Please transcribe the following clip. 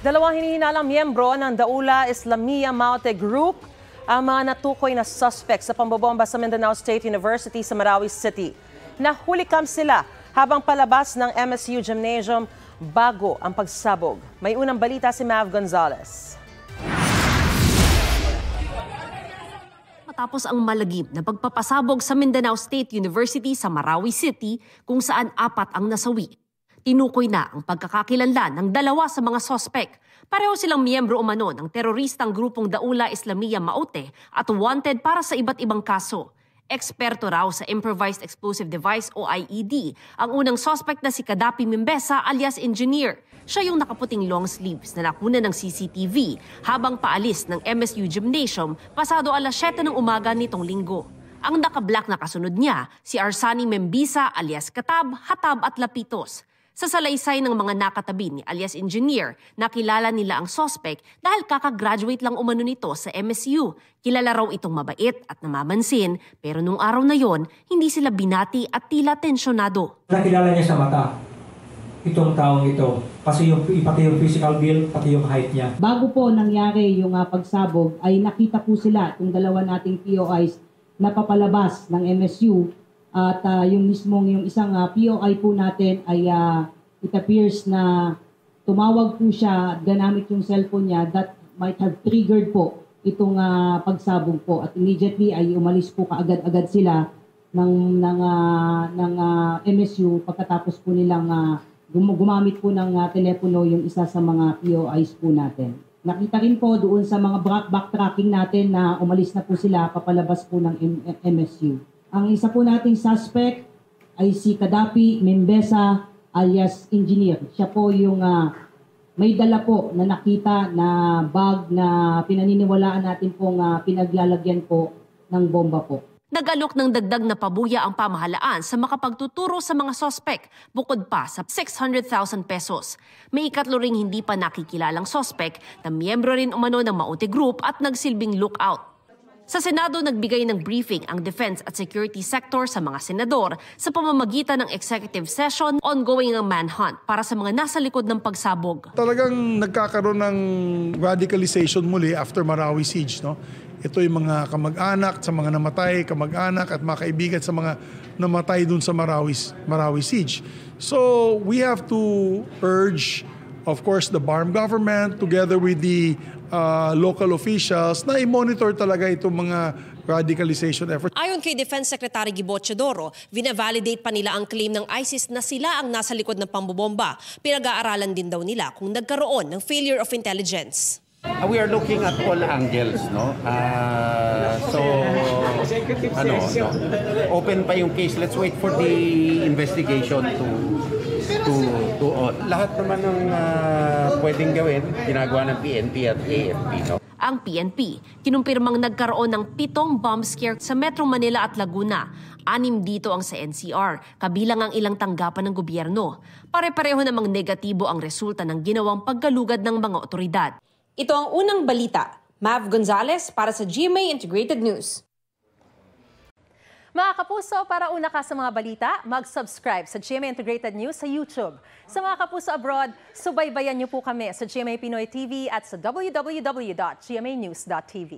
Dalawang hinihinalang miyembro ng Daula Islamia Maute Group ang mga natukoy na suspect sa pambobomba sa Mindanao State University sa Marawi City. Nahuli kam sila habang palabas ng MSU Gymnasium bago ang pagsabog. May unang balita si Mav Gonzalez. Matapos ang malagim na pagpapasabog sa Mindanao State University sa Marawi City kung saan 4 ang nasawi. Tinukoy na ang pagkakakilanlan ng 2 sa mga sospek. Pareho silang miyembro umano ng teroristang grupong Daula Islamia Maute at wanted para sa iba't ibang kaso. Eksperto raw sa Improvised Explosive Device o IED ang unang sospek na si Kadapi Mimbesa alias Engineer. Siya yung nakaputing long sleeves na nakuna ng CCTV habang paalis ng MSU Gymnasium pasado alas 7 ng umaga nitong linggo. Ang naka-black na kasunod niya, si Arsani Membisa alias Katab, Hatab at Lapitos. Sa salaysay ng mga nakatabi ni alias Engineer, nakilala nila ang sospek dahil kakagraduate lang umano nito sa MSU. Kilala raw itong mabait at namamansin, pero nung araw na yon, hindi sila binati at tila tensyonado. Nakilala niya sa mata itong taong ito, pati yung physical build, pati yung height niya. Bago po nangyari yung pagsabog, ay nakita po sila itong 2 nating POIs na papalabas ng MSU. At yung isang POI po natin ay it appears na tumawag po siya gamit yung cellphone niya that might have triggered po itong pagsabog po. At immediately ay umalis po kaagad-agad sila ng MSU pagkatapos po nilang gumamit po ng telepono yung isa sa mga POIs po natin. Nakita rin po doon sa mga backtracking natin na umalis na po sila papalabas po ng MSU. Ang isa po nating suspect ay si Kadapi Mimbesa alias Engineer. Siya po yung may dala po na nakita na bag na pinaniniwalaan natin pong pinaglalagyan po ng bomba po. Nag-alok ng dagdag na pabuya ang pamahalaan sa makapagtuturo sa mga sospek bukod pa sa 600,000 pesos. May ikatlo ring hindi pa nakikilalang sospek na miyembro rin umano ng Maute Group at nagsilbing lookout. Sa Senado, nagbigay ng briefing ang Defense at Security Sector sa mga senador sa pamamagitan ng executive session, ongoing ang manhunt para sa mga nasa likod ng pagsabog. Talagang nagkakaroon ng radicalization muli after Marawi Siege. No? Ito yung mga kamag-anak sa mga namatay, kamag-anak at mga kaibigan sa mga namatay dun sa Marawi Siege. So we have to urge, of course, the BARM government together with the local officials na i-monitor talaga itong mga radicalization efforts. Ayon kay Defense Secretary Gibo Teodoro, vina-validate pa nila ang claim ng ISIS na sila ang nasa likod ng pambobomba. Pinag-aaralan din daw nila kung nagkaroon ng failure of intelligence. We are looking at all angles, no? Open pa yung case. Let's wait for the investigation to lahat naman ng pwedeng gawin, ginagawa ng PNP at AFP, no? Ang PNP, kinumpirmang nagkaroon ng 7 bomb scare sa Metro Manila at Laguna. 6 dito ang sa NCR, kabilang ang ilang tanggapan ng gobyerno. Pare-pareho namang negatibo ang resulta ng ginawang paggalugad ng mga otoridad. Ito ang unang balita. Mav Gonzalez para sa GMA Integrated News. Mga kapuso, para una ka sa mga balita, mag-subscribe sa GMA Integrated News sa YouTube. Sa mga kapuso abroad, subaybayan niyo po kami sa GMA Pinoy TV at sa www.gmanews.tv.